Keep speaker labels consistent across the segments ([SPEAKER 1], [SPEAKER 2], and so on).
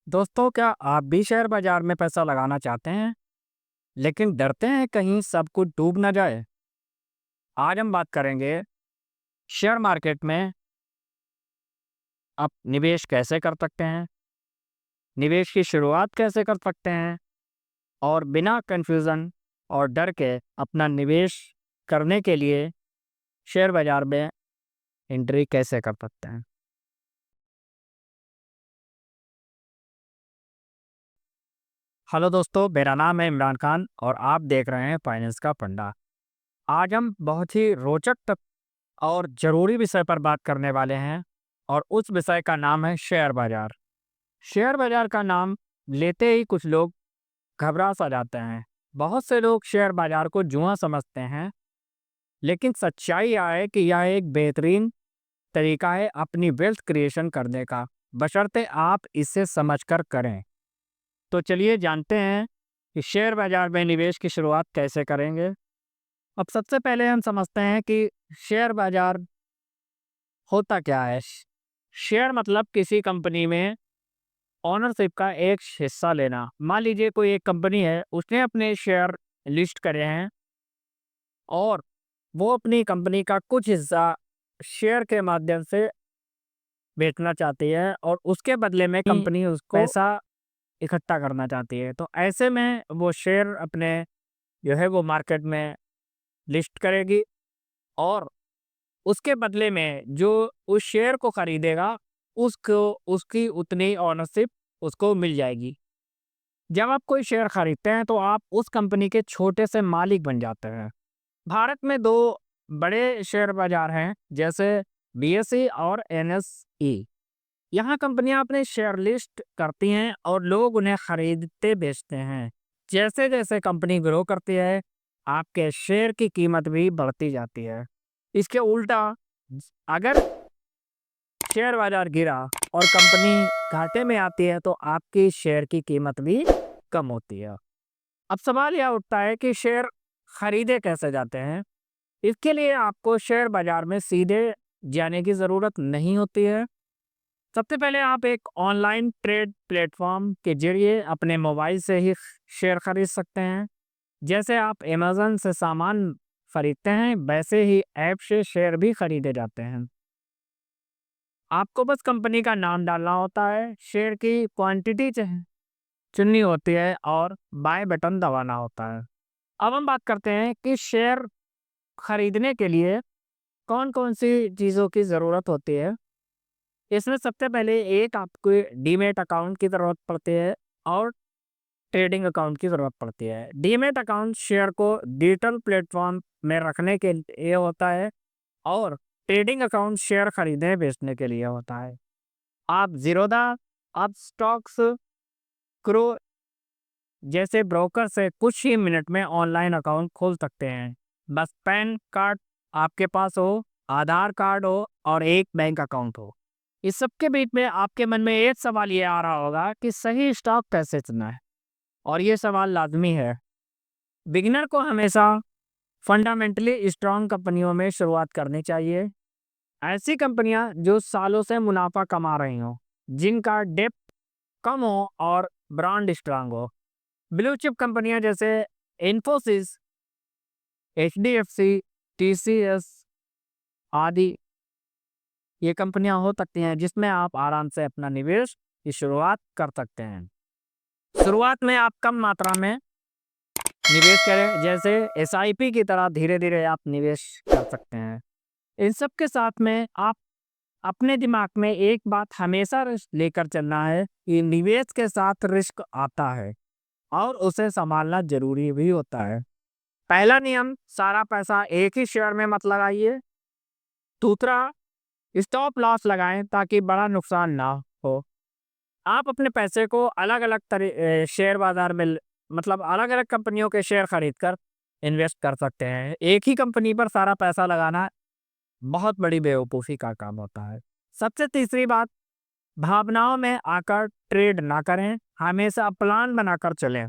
[SPEAKER 1] दोस्तों, क्या आप भी शेयर बाजार में पैसा लगाना चाहते हैं लेकिन डरते हैं कहीं सब कुछ डूब ना जाए? आज हम बात करेंगे शेयर मार्केट में आप निवेश कैसे कर सकते हैं, निवेश की शुरुआत कैसे कर सकते हैं और बिना कंफ्यूजन और डर के अपना निवेश करने के लिए शेयर बाजार में एंट्री कैसे कर सकते हैं। हेलो दोस्तों, मेरा नाम है इमरान खान और आप देख रहे हैं फाइनेंस का फंडा। आज हम बहुत ही रोचक और ज़रूरी विषय पर बात करने वाले हैं और उस विषय का नाम है शेयर बाजार। शेयर बाजार का नाम लेते ही कुछ लोग घबरा सा जाते हैं। बहुत से लोग शेयर बाजार को जुआ समझते हैं, लेकिन सच्चाई यह है कि यह एक बेहतरीन तरीका है अपनी वेल्थ क्रिएशन करने का, बशर्ते आप इसे समझकर करें। तो चलिए जानते हैं कि शेयर बाजार में निवेश की शुरुआत कैसे करेंगे। अब सबसे पहले हम समझते हैं कि शेयर बाजार होता क्या है। शेयर मतलब किसी कंपनी में ओनरशिप का एक हिस्सा लेना। मान लीजिए कोई एक कंपनी है, उसने अपने शेयर लिस्ट करे हैं और वो अपनी कंपनी का कुछ हिस्सा शेयर के माध्यम से बेचना चाहती है और उसके बदले में कंपनी उसको पैसा इकट्ठा करना चाहती है। तो ऐसे में वो शेयर अपने जो है वो मार्केट में लिस्ट करेगी और उसके बदले में जो उस शेयर को खरीदेगा उसको उसकी उतनी ओनरशिप उसको मिल जाएगी। जब आप कोई शेयर खरीदते हैं तो आप उस कंपनी के छोटे से मालिक बन जाते हैं। भारत में दो बड़े शेयर बाजार हैं, जैसे बीएसई और एनएसई। यहाँ कंपनियां अपने शेयर लिस्ट करती हैं और लोग उन्हें खरीदते बेचते हैं। जैसे जैसे कंपनी ग्रो करती है, आपके शेयर की कीमत भी बढ़ती जाती है। इसके उल्टा, अगर शेयर बाजार गिरा और कंपनी घाटे में आती है तो आपकी शेयर की कीमत भी कम होती है। अब सवाल यह उठता है कि शेयर खरीदे कैसे जाते हैं। इसके लिए आपको शेयर बाजार में सीधे जाने की ज़रूरत नहीं होती है। सबसे पहले आप एक ऑनलाइन ट्रेड प्लेटफॉर्म के जरिए अपने मोबाइल से ही शेयर खरीद सकते हैं। जैसे आप अमेज़न से सामान खरीदते हैं, वैसे ही ऐप से शेयर भी खरीदे जाते हैं। आपको बस कंपनी का नाम डालना होता है, शेयर की क्वांटिटी चुननी होती है और बाय बटन दबाना होता है। अब हम बात करते हैं कि शेयर खरीदने के लिए कौन-कौन सी चीज़ों की ज़रूरत होती है। इसमें सबसे पहले एक आपको डीमैट अकाउंट की ज़रूरत पड़ती है और ट्रेडिंग अकाउंट की ज़रूरत पड़ती है। डीमैट अकाउंट शेयर को डिजिटल प्लेटफॉर्म में रखने के लिए होता है और ट्रेडिंग अकाउंट शेयर खरीदने बेचने के लिए होता है। आप ज़ीरोधा, अपस्टॉक्स, क्रो जैसे ब्रोकर से कुछ ही मिनट में ऑनलाइन अकाउंट खोल सकते हैं। बस पैन कार्ड आपके पास हो, आधार कार्ड हो और एक बैंक अकाउंट हो। इस सब के बीच में आपके मन में एक सवाल ये आ रहा होगा कि सही स्टॉक कैसे चुना है, और ये सवाल लाजमी है। बिगिनर को हमेशा फंडामेंटली स्ट्रांग कंपनियों में शुरुआत करनी चाहिए। ऐसी कंपनियां जो सालों से मुनाफा कमा रही हों, जिनका डेप्थ कम हो और ब्रांड स्ट्रांग हो। ब्लू चिप कंपनियां जैसे इन्फोसिस, एचडीएफसी, टीसीएस आदि, ये कंपनियां हो सकती हैं जिसमें आप आराम से अपना निवेश की शुरुआत कर सकते हैं। शुरुआत में आप कम मात्रा में निवेश करें, जैसे एसआईपी की तरह धीरे धीरे आप निवेश कर सकते हैं। इन सब के साथ में आप अपने दिमाग में एक बात हमेशा लेकर चलना है कि निवेश के साथ रिस्क आता है और उसे संभालना जरूरी भी होता है। पहला नियम, सारा पैसा एक ही शेयर में मत लगाइए। दूसरा, स्टॉप लॉस लगाएं ताकि बड़ा नुकसान ना हो। आप अपने पैसे को अलग अलग शेयर बाजार में मतलब अलग अलग कंपनियों के शेयर खरीद कर इन्वेस्ट कर सकते हैं। एक ही कंपनी पर सारा पैसा लगाना बहुत बड़ी बेवकूफ़ी का काम होता है। सबसे तीसरी बात, भावनाओं में आकर ट्रेड ना करें, हमेशा प्लान बनाकर चलें।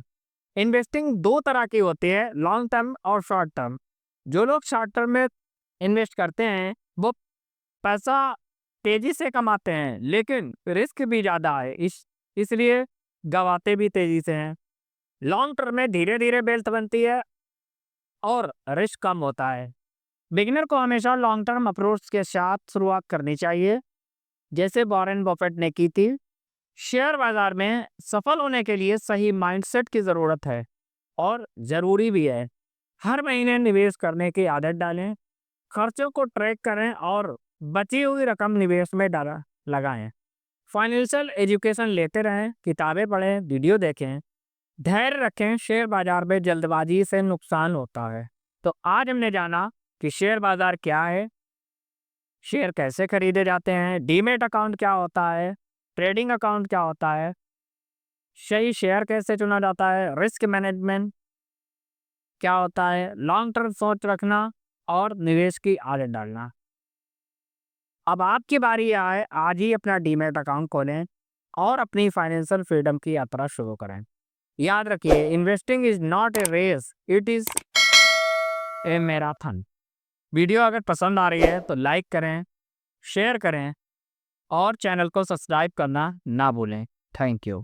[SPEAKER 1] इन्वेस्टिंग दो तरह की होती है, लॉन्ग टर्म और शॉर्ट टर्म। जो लोग शॉर्ट टर्म में इन्वेस्ट करते हैं वो पैसा तेजी से कमाते हैं, लेकिन रिस्क भी ज़्यादा है। इसलिए गवाते भी तेजी से हैं। लॉन्ग टर्म में धीरे धीरे वेल्थ बनती है और रिस्क कम होता है। बिगिनर को हमेशा लॉन्ग टर्म अप्रोच के साथ शुरुआत करनी चाहिए, जैसे वॉरेन बफेट ने की थी। शेयर बाजार में सफल होने के लिए सही माइंडसेट की ज़रूरत है और ज़रूरी भी है। हर महीने निवेश करने की आदत डालें, खर्चों को ट्रैक करें और बची हुई रकम निवेश में डाला लगाएं। फाइनेंशियल एजुकेशन लेते रहें, किताबें पढ़ें, वीडियो देखें, धैर्य रखें। शेयर बाजार में जल्दबाजी से नुकसान होता है। तो आज हमने जाना कि शेयर बाजार क्या है, शेयर कैसे खरीदे जाते हैं, डीमेट अकाउंट क्या होता है, ट्रेडिंग अकाउंट क्या होता है, सही शेयर कैसे चुना जाता है, रिस्क मैनेजमेंट क्या होता है, लॉन्ग टर्म सोच रखना और निवेश की आदत डालना। अब आपकी बारी आए, आज ही अपना डीमेट अकाउंट खोलें और अपनी फाइनेंशियल फ्रीडम की यात्रा शुरू करें। याद रखिए, investing is not a race, it is a marathon. Video अगर पसंद आ रही है तो लाइक करें, शेयर करें और चैनल को सब्सक्राइब करना ना भूलें। Thank you.